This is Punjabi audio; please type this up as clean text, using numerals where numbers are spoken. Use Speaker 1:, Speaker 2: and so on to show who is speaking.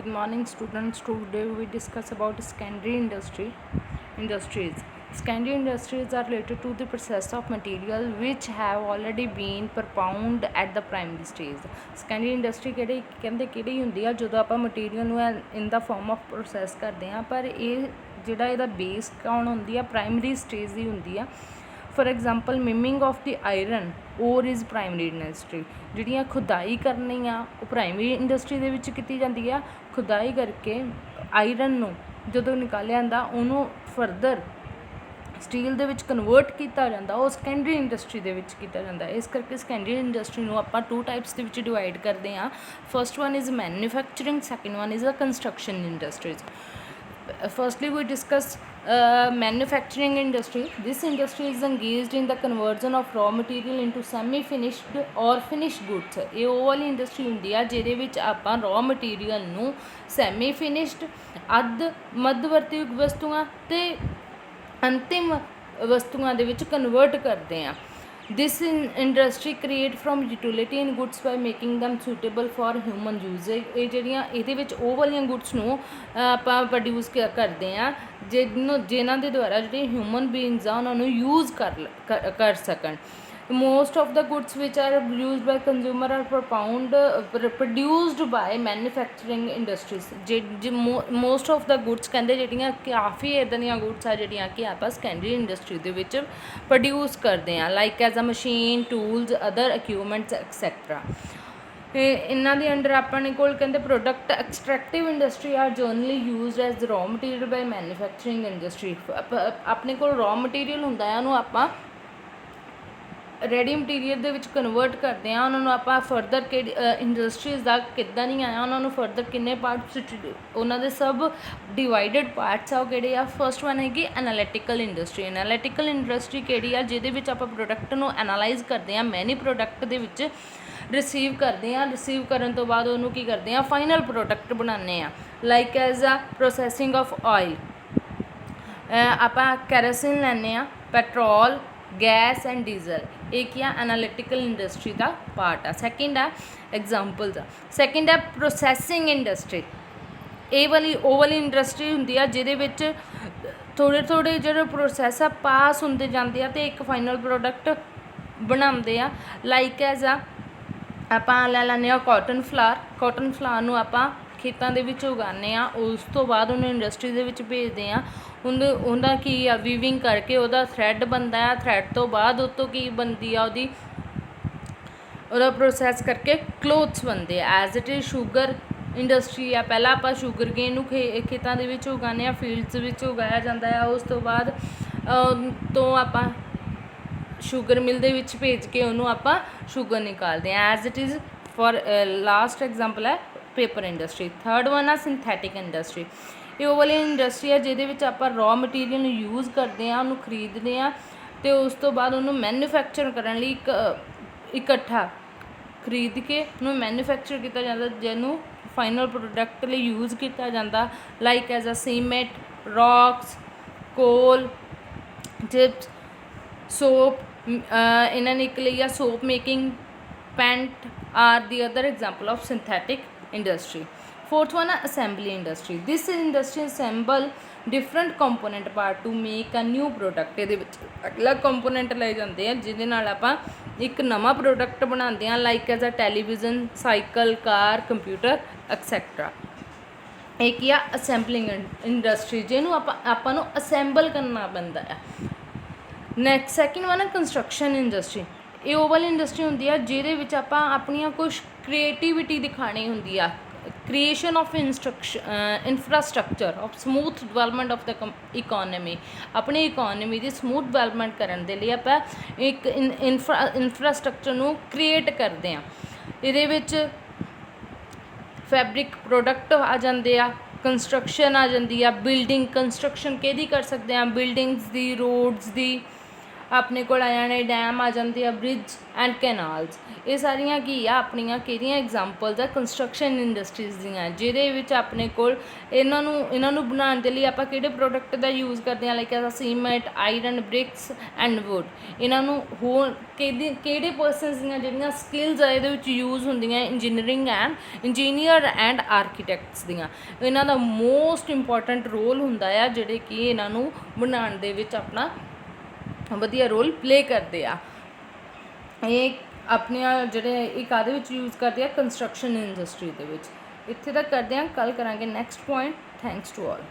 Speaker 1: Good morning, students. Today we discuss about secondary industries. Secondary industries are related to the process of material which have already been propounded at the primary stage. Secondary industry ਕਿਹੜੀ ਹੁੰਦੀ ਆ ਜਦੋਂ ਆਪਾਂ ਮਟੀਰੀਅਲ ਨੂੰ ਇਨ ਦਾ ਫਾਰਮ ਆਫ ਪ੍ਰੋਸੈਸ ਕਰਦੇ ਹਾਂ, ਪਰ ਇਹ ਜਿਹੜਾ ਇਹਦਾ ਬੇਸ ਕੌਣ ਹੁੰਦੀ ਆ, ਪ੍ਰਾਇਮਰੀ ਸਟੇਜ ਦੀ ਹੁੰਦੀ ਆ। For example mining of the iron ore is primary industry. ਜਿਹੜੀਆਂ ਖੁਦਾਈ ਕਰਨੀ ਆ ਉਹ ਪ੍ਰਾਇਮਰੀ ਇੰਡਸਟਰੀ ਦੇ ਵਿੱਚ ਕੀਤੀ ਜਾਂਦੀ ਆ। ਖੁਦਾਈ ਕਰਕੇ ਆਇਰਨ ਨੂੰ ਜਦੋਂ ਨਿਕਾਲਿਆ ਜਾਂਦਾ ਉਹਨੂੰ ਫਰਦਰ ਸਟੀਲ ਦੇ ਵਿੱਚ ਕਨਵਰਟ ਕੀਤਾ ਜਾਂਦਾ, ਉਹ ਸੈਕੰਡਰੀ ਇੰਡਸਟਰੀ ਦੇ ਵਿੱਚ ਕੀਤਾ ਜਾਂਦਾ। ਇਸ ਕਰਕੇ ਸੈਕੰਡਰੀ ਇੰਡਸਟਰੀ ਨੂੰ ਆਪਾਂ 2 ਟਾਈਪਸ ਦੇ ਵਿੱਚ ਡਿਵਾਈਡ ਕਰਦੇ ਹਾਂ। First one is manufacturing, second one is a construction industries. Firstly, we discuss manufacturing industry. This industry is engaged in the conversion of raw material into semi-finished or finished goods. ਇਹ ਉਹ ਵਾਲੀ ਇੰਡਸਟਰੀ ਹੁੰਦੀ ਆ ਜਿਹਦੇ ਵਿੱਚ ਆਪਾਂ raw material ਨੂੰ semi finished ਅੱਧ ਮੱਧਵਰਤੀ ਵਸਤੂਆਂ ਤੇ ਅੰਤਿਮ ਵਸਤੂਆਂ ਦੇ ਵਿੱਚ ਕਨਵਰਟ ਕਰਦੇ ਹਾਂ। This industry create from utility in goods by making them suitable for human use। ਇਹ ਜਿਹੜੀਆਂ ਇਹਦੇ ਵਿੱਚ ਉਹ ਵਾਲੀਆਂ ਗੁੱਡਸ ਨੂੰ ਆਪਾਂ ਪ੍ਰੋਡਿਊਸ ਕਰਦੇ ਹਾਂ ਜਿਨ੍ਹਾਂ ਦੇ ਦੁਆਰਾ ਜਿਹੜੇ ਹਿਊਮਨ ਬੀਇੰਗਸ ਆ ਉਹਨਾਂ ਨੂੰ ਯੂਜ਼ ਕਰ ਸਕਣ। Most of the goods which are used by consumer are produced by manufacturing industries। most of the goods ਕਹਿੰਦੇ ਜਿਹੜੀਆਂ ਕਾਫੀ ਇੱਦਾਂ ਦੀਆਂ ਗੁੱਡਸ ਆ ਜਿਹੜੀਆਂ ਕਿ ਆਪਾਂ ਸੈਕੰਡਰੀ ਇੰਡਸਟਰੀ ਦੇ ਵਿੱਚ ਪ੍ਰੋਡਿਊਸ ਕਰਦੇ ਹਾਂ, like as a machine, tools, other equipments etcetera. ਇਹਨਾਂ ਦੇ ਅੰਡਰ ਆਪਣੇ ਕੋਲ ਕਹਿੰਦੇ product extractive industry are generally used as raw material by manufacturing industry. ਆਪਣੇ ਕੋਲ ਰॉ ਮਟੀਰੀਅਲ ਹੁੰਦਾ ਹੈ, ਉਹਨੂੰ ਆਪਾਂ ਰੈਡੀ ਮਟੀਰੀਅਲ ਦੇ ਵਿੱਚ ਕਨਵਰਟ ਕਰਦੇ ਹਾਂ। ਉਹਨਾਂ ਨੂੰ ਆਪਾਂ ਫਰਦਰ ਕਿਹੜੀ ਇੰਡਸਟਰੀਜ਼ ਦਾ ਕਿੱਦਾਂ ਨਹੀਂ ਆਇਆ, ਉਹਨਾਂ ਨੂੰ ਫਰਦਰ ਕਿੰਨੇ ਪਾਰਟਸ ਉਹਨਾਂ ਦੇ ਸਭ ਡਿਵਾਈਡਡ ਪਾਰਟਸ ਆ ਉਹ ਕਿਹੜੇ ਆ। ਫਸਟ ਵਨ ਹੈਗੀ ਐਨਾਲਿਟੀਕਲ ਇੰਡਸਟਰੀ। ਐਨਾਲਿਟੀਕਲ ਇੰਡਸਟਰੀ ਕਿਹੜੀ ਆ, ਜਿਹਦੇ ਵਿੱਚ ਆਪਾਂ ਪ੍ਰੋਡਕਟ ਨੂੰ ਐਨਾਲਾਈਜ਼ ਕਰਦੇ ਹਾਂ, ਮੈਨੀ ਪ੍ਰੋਡਕਟ ਦੇ ਵਿੱਚ ਰਿਸੀਵ ਕਰਦੇ ਹਾਂ। ਰਿਸੀਵ ਕਰਨ ਤੋਂ ਬਾਅਦ ਉਹਨੂੰ ਕੀ ਕਰਦੇ ਹਾਂ, ਫਾਈਨਲ ਪ੍ਰੋਡਕਟ ਬਣਾਉਂਦੇ ਹਾਂ, like as a processing of oil. ਆਪਾਂ ਕੈਰੋਸਿਨ ਲੈਂਦੇ ਹਾਂ, ਪੈਟਰੋਲ, ਗੈਸ ਐਂਡ ਡੀਜ਼ਲ। ਇਹ ਕੀ ਆ, ਐਨਾਲਿਟੀਕਲ ਇੰਡਸਟਰੀ ਦਾ ਪਾਰਟ ਆ। ਸੈਕਿੰਡ ਆ ਐਗਜ਼ਾਮਪਲਸ ਆ। ਸੈਕਿੰਡ ਆ ਪ੍ਰੋਸੈਸਿੰਗ ਇੰਡਸਟਰੀ। ਇਹ ਵਾਲੀ ਉਹ ਵਾਲੀ ਇੰਡਸਟਰੀ ਹੁੰਦੀ ਆ ਜਿਹਦੇ ਵਿੱਚ ਥੋੜ੍ਹੇ ਜਿਹੜੇ ਪ੍ਰੋਸੈਸ ਆ ਪਾਸ ਹੁੰਦੇ ਜਾਂਦੇ ਆ ਅਤੇ ਇੱਕ ਫਾਈਨਲ ਪ੍ਰੋਡਕਟ ਬਣਾਉਂਦੇ ਆ। ਲਾਈਕ ਐਜ਼ ਆ ਆਪਾਂ ਲੈ ਲੈਂਦੇ ਹਾਂ ਕਾਟਨ ਫਲਾਰ। ਕਾਟਨ ਫਲਾਰ ਨੂੰ ਆਪਾਂ ਖੇਤਾਂ ਦੇ ਵਿੱਚ ਉਗਾਉਂਦੇ ਹਾਂ, ਉਸ ਤੋਂ ਬਾਅਦ ਉਹਨੂੰ ਇੰਡਸਟਰੀ ਦੇ ਵਿੱਚ ਭੇਜਦੇ ਹਾਂ। ਉਹਦਾ ਕੀ ਆ, ਵੀਵਿੰਗ ਕਰਕੇ ਉਹਦਾ ਥਰੈਡ ਬਣਦਾ ਆ। ਥਰੈਡ ਤੋਂ ਬਾਅਦ ਉਹ ਤੋਂ ਕੀ ਬਣਦੀ ਆ, ਉਹਦਾ ਪ੍ਰੋਸੈਸ ਕਰਕੇ ਕਲੋਥਸ ਬਣਦੇ ਆ। As it is sugar industry ਆ। ਪਹਿਲਾਂ ਆਪਾਂ ਸ਼ੂਗਰ ਕੇਨ ਨੂੰ ਖੇਤਾਂ ਦੇ ਵਿੱਚ ਉਗਾਉਂਦੇ ਹਾਂ, ਫੀਲਡਸ ਵਿੱਚ ਉਗਾਇਆ ਜਾਂਦਾ ਆ। ਉਸ ਤੋਂ ਬਾਅਦ ਤੋਂ ਆਪਾਂ ਸ਼ੂਗਰ ਮਿਲ ਦੇ ਵਿੱਚ ਭੇਜ ਕੇ ਉਹਨੂੰ ਆਪਾਂ ਸ਼ੂਗਰ ਨਿਕਾਲਦੇ ਹਾਂ। As it is for last example ਹੈ ਪੇਪਰ ਇੰਡਸਟਰੀ। ਥਰਡ ਵਨ ਆ ਸਿੰਥੈਟਿਕ ਇੰਡਸਟਰੀ। ਇਹ ਉਹ ਵਾਲੀ ਇੰਡਸਟਰੀ ਆ ਜਿਹਦੇ ਵਿੱਚ ਆਪਾਂ ਰॉ ਮਟੀਰੀਅਲ ਨੂੰ ਯੂਜ਼ ਕਰਦੇ ਹਾਂ, ਉਹਨੂੰ ਖਰੀਦਦੇ ਹਾਂ ਅਤੇ ਉਸ ਤੋਂ ਬਾਅਦ ਉਹਨੂੰ ਮੈਨੂਫੈਕਚਰ ਕਰਨ ਲਈ ਇਕੱਠਾ ਖਰੀਦ ਕੇ ਉਹਨੂੰ ਮੈਨੂਫੈਕਚਰ ਕੀਤਾ ਜਾਂਦਾ, ਜਿਹਨੂੰ ਫਾਈਨਲ ਪ੍ਰੋਡਕਟ ਲਈ ਯੂਜ਼ ਕੀਤਾ ਜਾਂਦਾ, like as a cement, rocks, coal, chips, soap. ਇਹਨਾਂ ਨੇ ਇੱਕ ਲਈ ਆ soap making, paint are the other example of synthetic industry. Fourth one है assembly industry. This industry assemble different component part to make a new product. ये अलग कंपोनेंट ले जाते हैं जिहदे नाल आपां एक नवा प्रोडक्ट बनाते हैं, like as a television, cycle, car, computer etcetera. एक ही आ असैम्बलिंग इंडस्ट्री, जिन्हों आपां नूं असैम्बल करना पैंदा है। नैक्सट सैकेंड वन है कंस्ट्रक्शन इंडस्ट्री। ये ਉਹ ਵਾਲੀ ਇੰਡਸਟਰੀ ਹੁੰਦੀ ਆ ਜਿਹਦੇ ਵਿੱਚ ਆਪਾਂ ਆਪਣੀਆਂ ਕੁਛ ਕ੍ਰੀਏਟੀਵਿਟੀ ਦਿਖਾਣੀ ਹੁੰਦੀ ਆ। Creation of infrastructure of smooth development of the economy. ਆਪਣੀ ਇਕੋਨਮੀ ਦੀ ਸਮੂਥ ਡਿਵੈਲਪਮੈਂਟ ਕਰਨ ਦੇ ਲਈ ਆਪਾਂ ਇੱਕ ਇਨਫਰਾਸਟਰਕਚਰ ਨੂੰ ਕ੍ਰੀਏਟ ਕਰਦੇ ਹਾਂ। ਇਹਦੇ ਵਿੱਚ ਫੈਬਰਿਕ ਪ੍ਰੋਡਕਟ ਆ ਜਾਂਦੇ ਆ, ਕੰਸਟਰਕਸ਼ਨ ਆ ਜਾਂਦੀ ਆ, ਬਿਲਡਿੰਗ ਕੰਸਟਰਕਸ਼ਨ ਕਿਹਦੀ ਕਰ ਸਕਦੇ ਹਾਂ, ਬਿਲਡਿੰਗਸ ਦੀ, ਰੋਡਸ ਦੀ, ਆਪਣੇ ਕੋਲ ਆ ਜਾਣੇ ਡੈਮ ਆ ਜਾਂਦੇ ਆ, ਬ੍ਰਿਜ ਐਂਡ ਕੈਨਾਲਸ। ਇਹ ਸਾਰੀਆਂ ਕੀ ਆ ਆਪਣੀਆਂ ਕਿਹੜੀਆਂ ਐਗਜ਼ਾਮਪਲਸ ਆ ਕੰਸਟਰਕਸ਼ਨ ਇੰਡਸਟਰੀਜ਼ ਦੀਆਂ, ਜਿਹਦੇ ਵਿੱਚ ਆਪਣੇ ਕੋਲ ਇਹਨਾਂ ਨੂੰ ਬਣਾਉਣ ਦੇ ਲਈ ਆਪਾਂ ਕਿਹੜੇ ਪ੍ਰੋਡਕਟ ਦਾ ਯੂਜ਼ ਕਰਦੇ ਹਾਂ, like cement, iron, bricks and wood. ਇਹਨਾਂ ਨੂੰ ਹੋਰ ਕਿਹੜੇ ਪਰਸਨਸ ਦੀਆਂ ਜਿਹੜੀਆਂ ਸਕਿੱਲਸ ਆ ਇਹਦੇ ਵਿੱਚ ਯੂਜ਼ ਹੁੰਦੀਆਂ, ਇੰਜੀਨੀਅਰ ਐਂਡ ਆਰਕੀਟੈਕਟਸ ਦੀਆਂ। ਇਹਨਾਂ ਦਾ ਮੋਸਟ ਇੰਪੋਰਟੈਂਟ ਰੋਲ ਹੁੰਦਾ ਆ, ਜਿਹੜੇ ਕਿ ਇਹਨਾਂ ਨੂੰ ਬਣਾਉਣ ਦੇ ਵਿੱਚ ਆਪਣਾ ਵਧੀਆ ਰੋਲ ਪਲੇ ਕਰਦੇ ਆ। ਇਹ ਆਪਣੀਆਂ ਜਿਹੜੇ ਇਹ ਕਾਹਦੇ ਵਿੱਚ ਯੂਜ਼ ਕਰਦੇ ਆ, ਕੰਸਟਰਕਸ਼ਨ ਇੰਡਸਟਰੀ ਦੇ ਵਿੱਚ। ਇੱਥੇ ਤੱਕ ਕਰਦੇ ਹਾਂ, ਕੱਲ੍ਹ ਕਰਾਂਗੇ next point. Thanks to all.